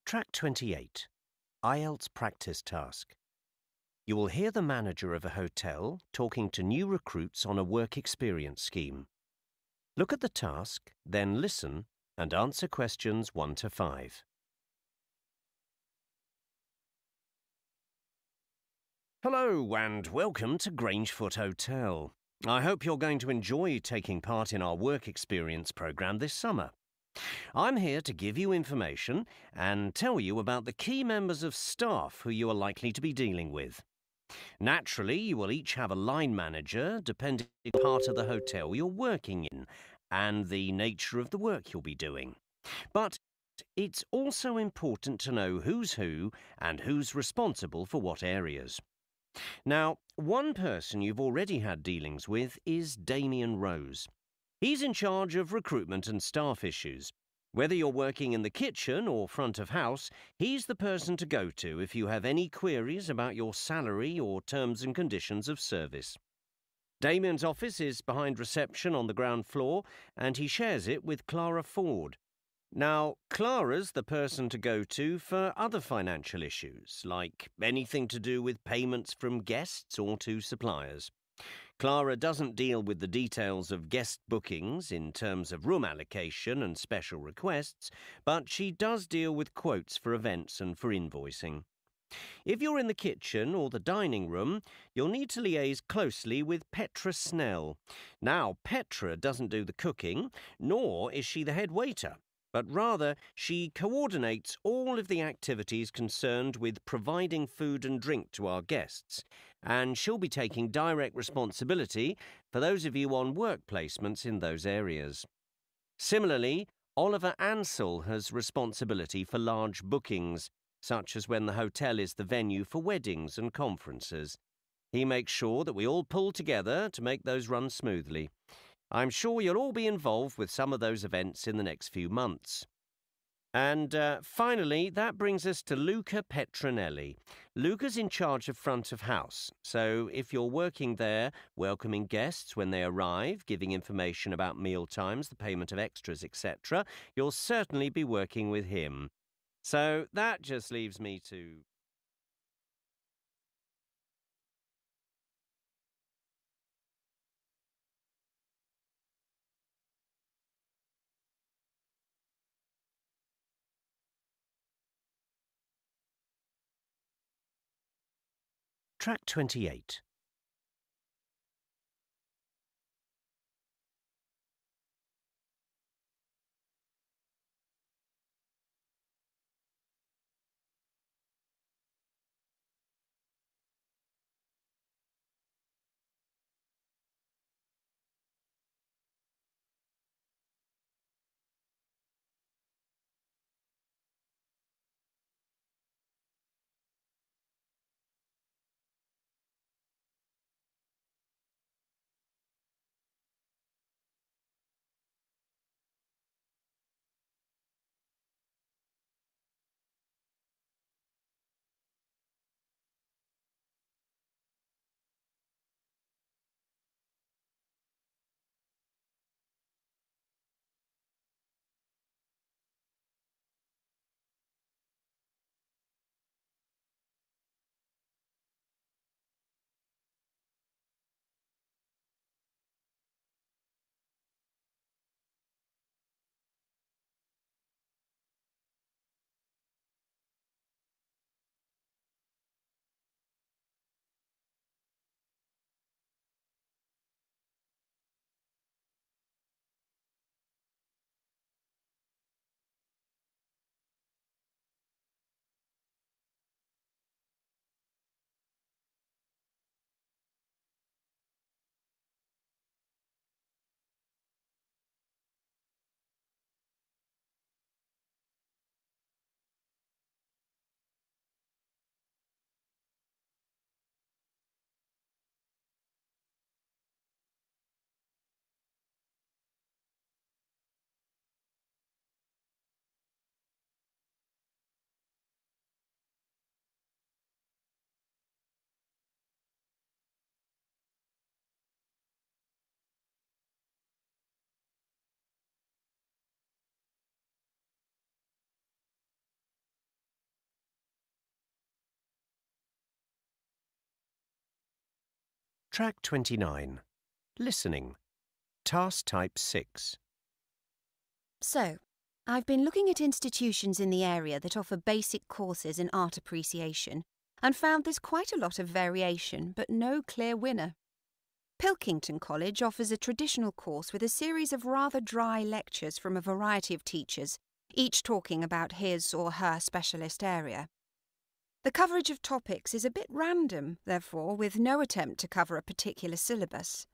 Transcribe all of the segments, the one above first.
Track 28. IELTS practice task. You will hear the manager of a hotel talking to new recruits on a work experience scheme. Look at the task, then listen and answer questions 1 to 5. Hello and welcome to Grangefoot Hotel. I hope you're going to enjoy taking part in our work experience programme this summer. I'm here to give you information and tell you about the key members of staff who you are likely to be dealing with. Naturally, you will each have a line manager depending on the part of the hotel you're working in and the nature of the work you'll be doing. But it's also important to know who's who and who's responsible for what areas. Now, one person you've already had dealings with is Damien Rose. He's in charge of recruitment and staff issues. Whether you're working in the kitchen or front of house, he's the person to go to if you have any queries about your salary or terms and conditions of service. Damien's office is behind reception on the ground floor, and he shares it with Clara Ford. Now, Clara's the person to go to for other financial issues, like anything to do with payments from guests or to suppliers. Clara doesn't deal with the details of guest bookings in terms of room allocation and special requests, but she does deal with quotes for events and for invoicing. If you're in the kitchen or the dining room, you'll need to liaise closely with Petra Snell. Now, Petra doesn't do the cooking, nor is she the head waiter, but rather she coordinates all of the activities concerned with providing food and drink to our guests, and she'll be taking direct responsibility for those of you on work placements in those areas. Similarly, Oliver Ansell has responsibility for large bookings, such as when the hotel is the venue for weddings and conferences. He makes sure that we all pull together to make those run smoothly. I'm sure you'll all be involved with some of those events in the next few months. And finally, that brings us to Luca Petronelli. Luca's in charge of front of house, so if you're working there, welcoming guests when they arrive, giving information about meal times, the payment of extras, etc., you'll certainly be working with him. So that just leaves me to... Track 28. Track 29. Listening. Task Type 6. So, I've been looking at institutions in the area that offer basic courses in art appreciation and found there's quite a lot of variation, but no clear winner. Pilkington College offers a traditional course with a series of rather dry lectures from a variety of teachers, each talking about his or her specialist area. The coverage of topics is a bit random, therefore, with no attempt to cover a particular syllabus.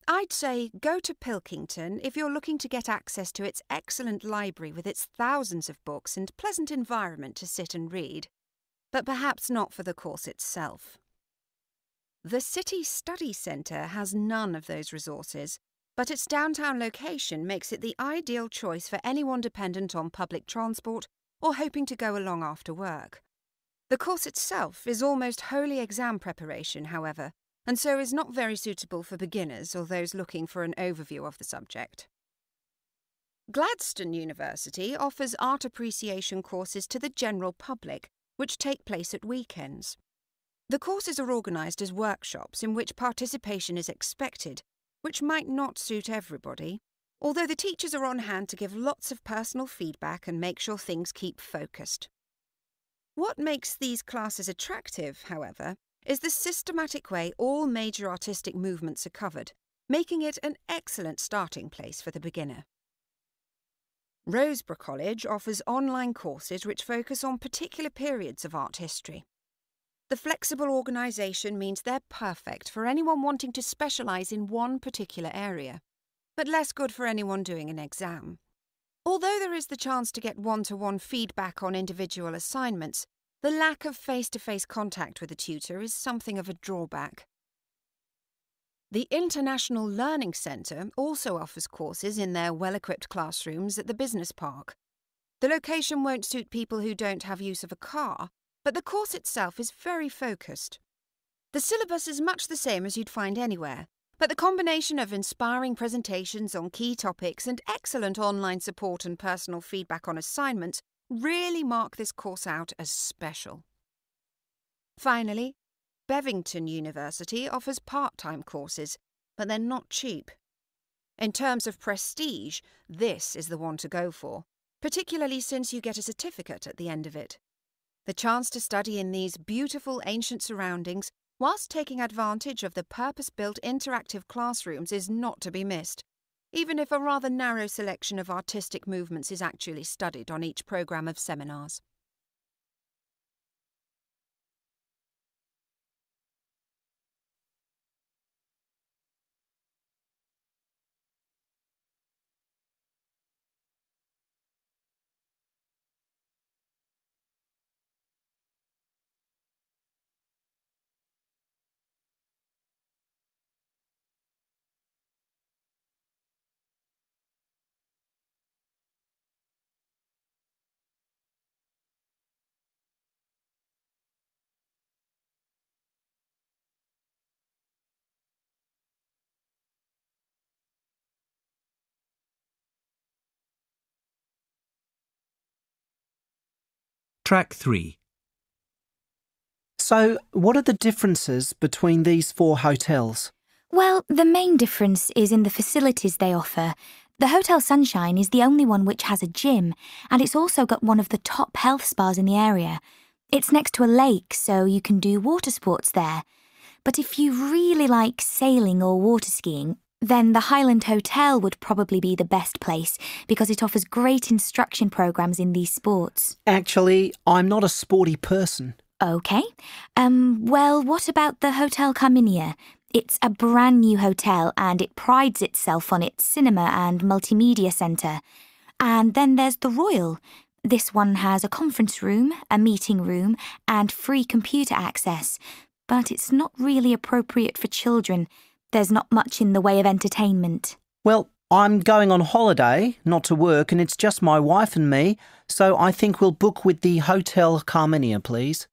I'd say go to Pilkington if you're looking to get access to its excellent library with its thousands of books and pleasant environment to sit and read, but perhaps not for the course itself. The City Study Centre has none of those resources, but its downtown location makes it the ideal choice for anyone dependent on public transport or hoping to go along after work. The course itself is almost wholly exam preparation, however, and so is not very suitable for beginners or those looking for an overview of the subject. Gladstone University offers art appreciation courses to the general public, which take place at weekends. The courses are organised as workshops in which participation is expected, which might not suit everybody, although the teachers are on hand to give lots of personal feedback and make sure things keep focused. What makes these classes attractive, however, is the systematic way all major artistic movements are covered, making it an excellent starting place for the beginner. Roseborough College offers online courses which focus on particular periods of art history. The flexible organisation means they're perfect for anyone wanting to specialise in one particular area, but less good for anyone doing an exam. Although there is the chance to get one-to-one feedback on individual assignments, the lack of face-to-face contact with a tutor is something of a drawback. The International Learning Centre also offers courses in their well-equipped classrooms at the business park. The location won't suit people who don't have use of a car, but the course itself is very focused. The syllabus is much the same as you'd find anywhere, but the combination of inspiring presentations on key topics and excellent online support and personal feedback on assignments really mark this course out as special. Finally, Bevington University offers part-time courses, but they're not cheap. In terms of prestige, this is the one to go for, particularly since you get a certificate at the end of it. The chance to study in these beautiful ancient surroundings whilst taking advantage of the purpose-built interactive classrooms is not to be missed, even if a rather narrow selection of artistic movements is actually studied on each programme of seminars. Track 3. So, what are the differences between these four hotels? Well, the main difference is in the facilities they offer. The Hotel Sunshine is the only one which has a gym, and it's also got one of the top health spas in the area. It's next to a lake, so you can do water sports there. But if you really like sailing or water skiing, then the Highland Hotel would probably be the best place because it offers great instruction programs in these sports. Actually, I'm not a sporty person. OK. Well, what about the Hotel Carminia? It's a brand new hotel and it prides itself on its cinema and multimedia centre. And then there's the Royal. This one has a conference room, a meeting room and free computer access. But it's not really appropriate for children. There's not much in the way of entertainment. Well, I'm going on holiday, not to work, and it's just my wife and me, so I think we'll book with the Hotel Carminia, please.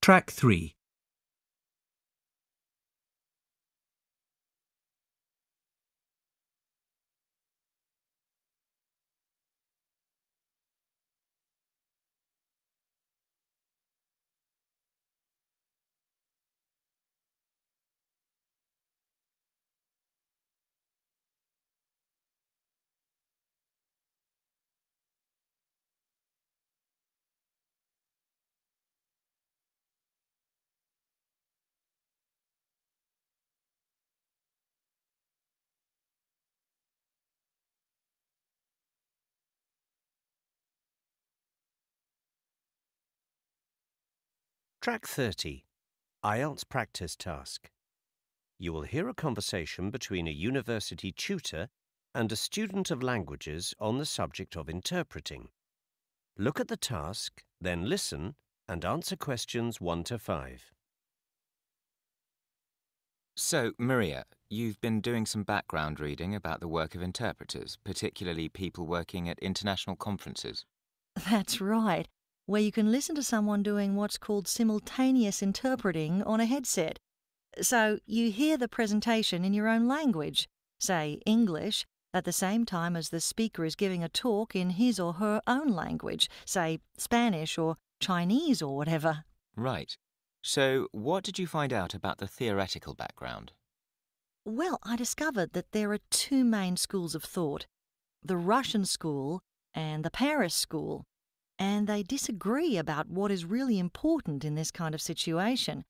Track 3. Track 30. IELTS Practice Task. You will hear a conversation between a university tutor and a student of languages on the subject of interpreting. Look at the task, then listen and answer questions 1 to 5. So, Maria, you've been doing some background reading about the work of interpreters, particularly people working at international conferences. That's right, where you can listen to someone doing what's called simultaneous interpreting on a headset. So you hear the presentation in your own language, say English, at the same time as the speaker is giving a talk in his or her own language, say Spanish or Chinese or whatever. Right. So, what did you find out about the theoretical background? Well, I discovered that there are two main schools of thought, the Russian school and the Paris school, and they disagree about what is really important in this kind of situation.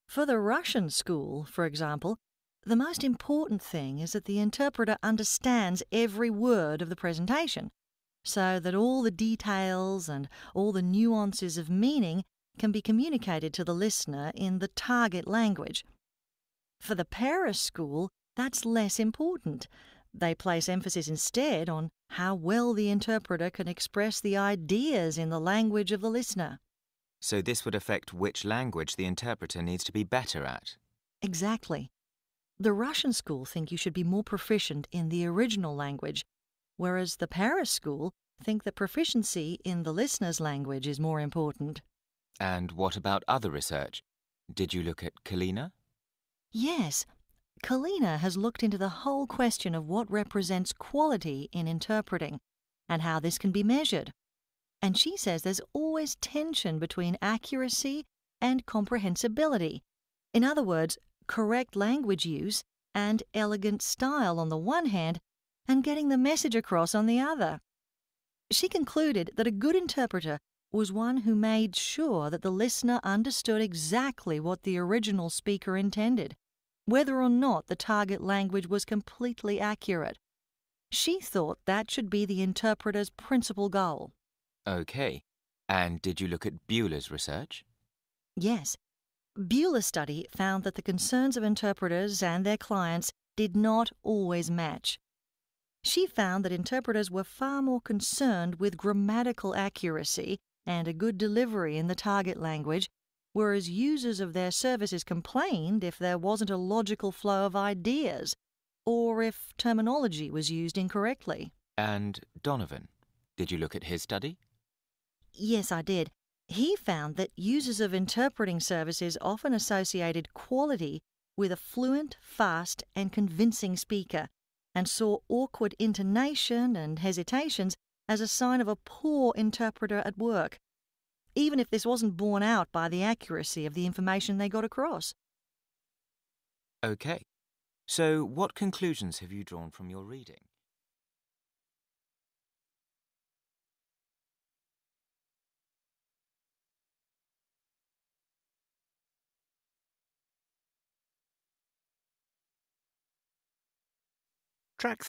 For the Russian school, for example, the most important thing is that the interpreter understands every word of the presentation, so that all the details and all the nuances of meaning can be communicated to the listener in the target language. For the Paris school, that's less important. They place emphasis instead on how well the interpreter can express the ideas in the language of the listener. So this would affect which language the interpreter needs to be better at. Exactly. The Russian school think you should be more proficient in the original language, whereas the Paris school think that proficiency in the listener's language is more important. And what about other research? Did you look at Kalina? Yes. Kalina has looked into the whole question of what represents quality in interpreting and how this can be measured. And she says there's always tension between accuracy and comprehensibility. In other words, correct language use and elegant style on the one hand, and getting the message across on the other. She concluded that a good interpreter was one who made sure that the listener understood exactly what the original speaker intended, whether or not the target language was completely accurate. She thought that should be the interpreter's principal goal. Okay. And did you look at Bueller's research? Yes. Bueller's study found that the concerns of interpreters and their clients did not always match. She found that interpreters were far more concerned with grammatical accuracy and a good delivery in the target language, whereas users of their services complained if there wasn't a logical flow of ideas, or if terminology was used incorrectly. And Donovan, did you look at his study? Yes, I did. He found that users of interpreting services often associated quality with a fluent, fast, and convincing speaker, and saw awkward intonation and hesitations as a sign of a poor interpreter at work, even if this wasn't borne out by the accuracy of the information they got across. Okay. So what conclusions have you drawn from your reading? Track